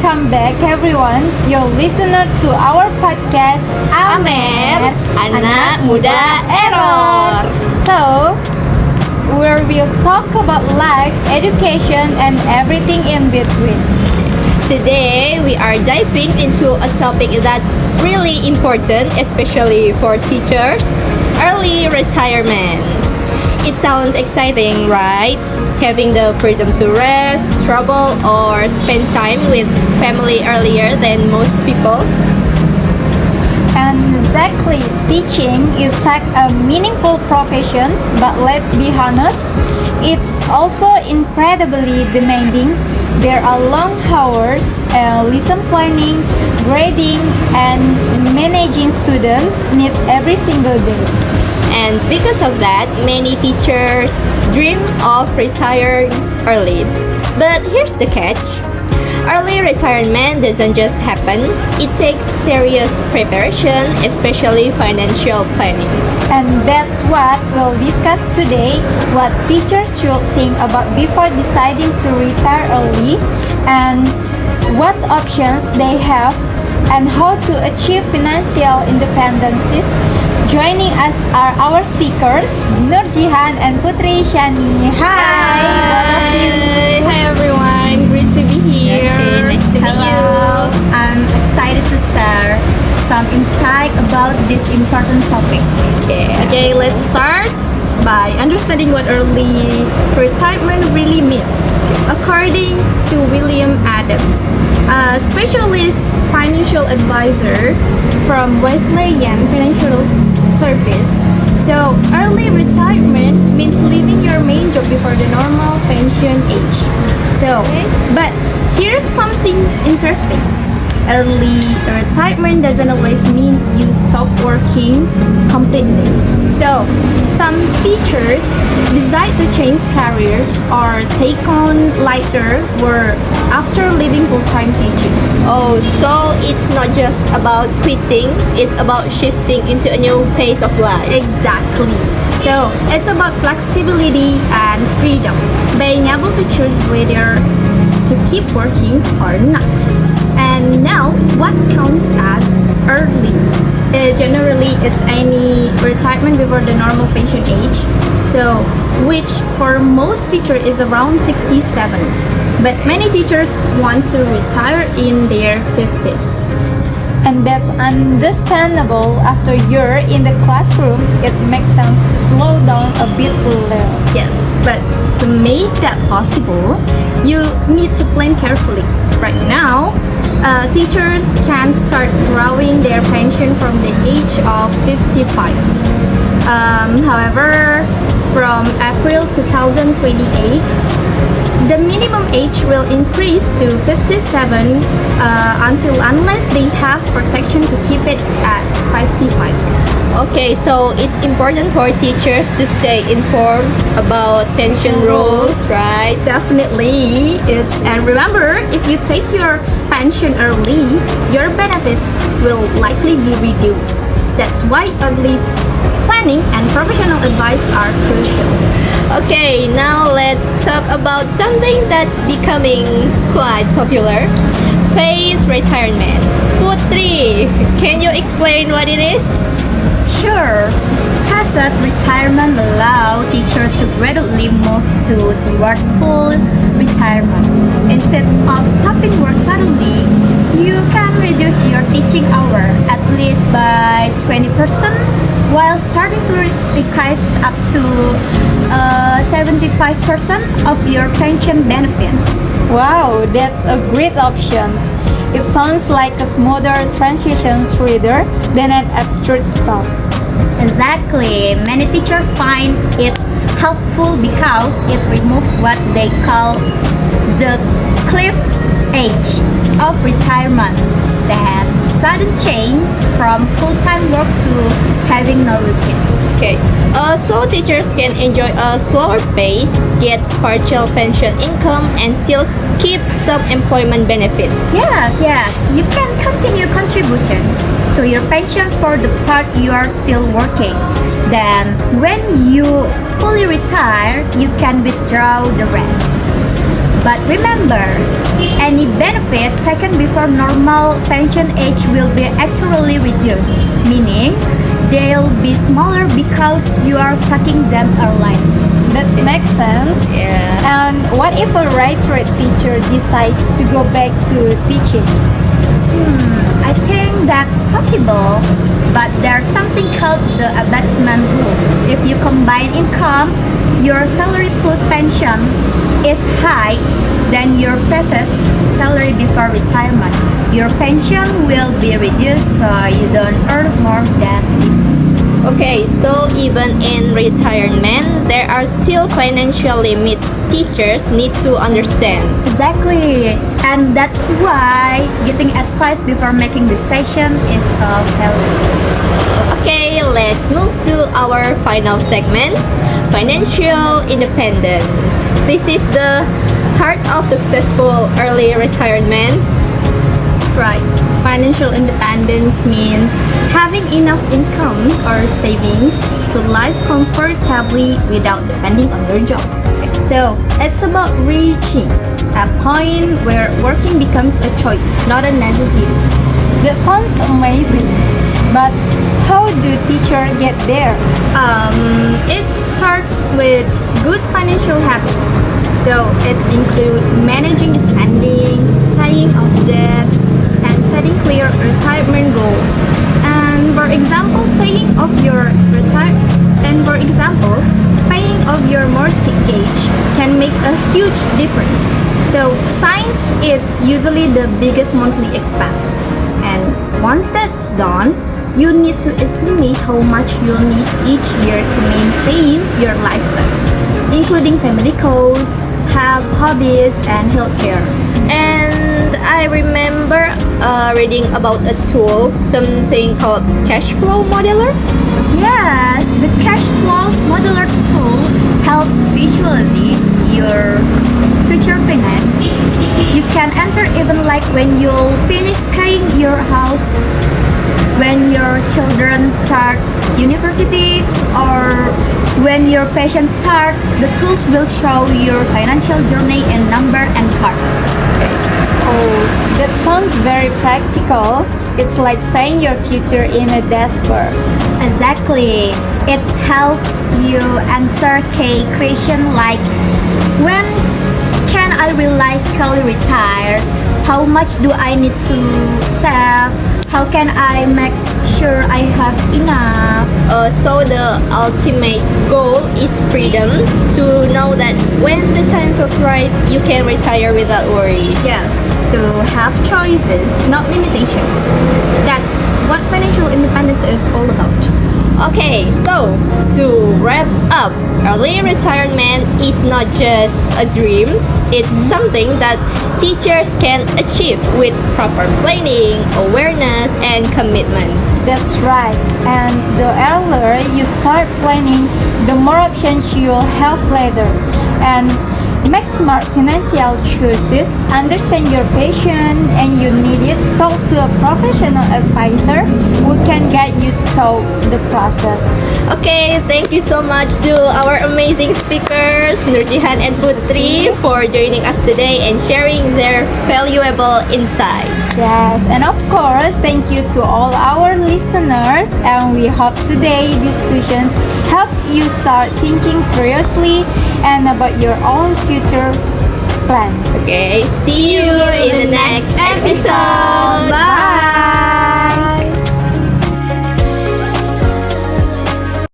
welcome back everyone. You're listener to our podcast Amer, Anak Muda Error. So, where we'll talk about life, education, and everything in between. Today we are diving into a topic that's really important, especially for teachers: early retirement. It sounds exciting, right? Having the freedom to rest, travel, or spend time with family earlier than most people. And exactly, teaching is such a meaningful profession, but let's be honest, it's also incredibly demanding. There are long hours, lesson planning, grading, and managing students needs every single day. And because of that, many teachers dream of retiring early. But here's the catch. Early retirement doesn't just happen. It takes serious preparation, especially financial planning. And that's what we'll discuss today, what teachers should think about before deciding to retire early, and what options they have, and how to achieve financial independence. Joining us are our speakers, Nur Jihan and Putri Shani. Hi, both of you. Hi everyone, great to be here. Okay, nice to meet you. I'm excited to share some insight about this important topic. Okay, let's start by understanding what early retirement really means. According to William Adams, a specialist financial advisor from Wesleyan Financial Service, so early retirement means leaving your main job before the normal pension age. But here's something interesting. Early retirement doesn't always mean you stop working completely. So, some teachers decide to change careers or take on lighter work after leaving full-time teaching. Oh, so it's not just about quitting, it's about shifting into a new pace of life. Exactly. So, it's about flexibility and freedom, being able to choose whether to keep working or not. And now, what counts as early? Generally, it's any retirement before the normal pension age, so which for most teachers is around 67. But many teachers want to retire in their 50s. And that's understandable. After you're in the classroom, it makes sense to slow down a bit later. Yes, but to make that possible, you need to plan carefully. Right now, teachers can start drawing their pension from the age of 55. However, from April 2028, the minimum age will increase to 57 unless they have protection to keep it at 55. Okay, so it's important for teachers to stay informed about pension rules, right? Definitely, and remember, if you take your pension early, your benefits will likely be reduced. That's why early planning and professional advice are crucial. Okay, now let's talk about something that's becoming quite popular. Phased retirement. Putri, can you explain what it is? Sure. Phased retirement allows teachers to gradually move toward full retirement. Instead of stopping work suddenly, you can reduce your teaching hour at least by 20% while starting to request up to 75% of your pension benefits. Wow, that's a great option. It sounds like a smoother transition rather than an abrupt stop. Exactly. Many teachers find it helpful because it removes what they call the cliff edge of retirement, that sudden change from full-time work to having no routine. Okay, so teachers can enjoy a slower pace, get partial pension income, and still keep some employment benefits. Yes, you can continue contributing to your pension for the part you are still working. Then, when you fully retire, you can withdraw the rest. But remember, any benefit taken before normal pension age will be actually reduced, meaning they'll be smaller because you are taking them early. That makes sense. Yeah. And what if a retired teacher decides to go back to teaching? I think that's possible, but there's something called the abatement rule. If you combine income, your salary plus pension is high than your previous salary before retirement. Your pension will be reduced so you don't earn more than before. Okay, so even in retirement, there are still financial limits teachers need to understand. Exactly, and that's why getting advice before making decision is so valuable. Okay, let's move to our final segment, financial independence. This is the heart of successful early retirement. Right. Financial independence means having enough income or savings to live comfortably without depending on your job. So it's about reaching a point where working becomes a choice, not a necessity. That sounds amazing. But how do teachers get there? It starts with good financial habits. So it includes managing spending, paying off debts, and setting clear retirement goals. And for example, paying off your mortgage can make a huge difference. So science is usually the biggest monthly expense. And once that's done, you need to estimate how much you'll need each year to maintain your lifestyle, including family costs, health, hobbies, and healthcare. And I remember reading about a tool, something called cash flow modeler. Yes, the cash flows modular tool helps visually your future finance. You can enter even like when you'll finish paying your house, when your children start university, or when your patients start. The tools will show your financial journey in number and card. Oh, that sounds very practical. It's like saying your future in a dashboard. Exactly. It helps you answer key questions like when can I realistically retire? How much do I need to save? How can I make sure I have enough? So the ultimate goal is freedom, to know that when the time feels right, you can retire without worry. Yes, to have choices, not limitations. That's what financial independence is all about. Okay, so to wrap up, early retirement is not just a dream, it's something that teachers can achieve with proper planning, awareness, and commitment. That's right. And the earlier you start planning, the more options you'll have later. And make smart financial choices, understand your passion and you need it, talk to a professional advisor who can guide you through the process. Okay, thank you so much to our amazing speakers, Nurjihan and Putri, for joining us today and sharing their valuable insights. Yes, and of course, thank you to all our listeners, and we hope today's discussions helps you start thinking seriously and about your own future plans. Okay, see you in the next episode.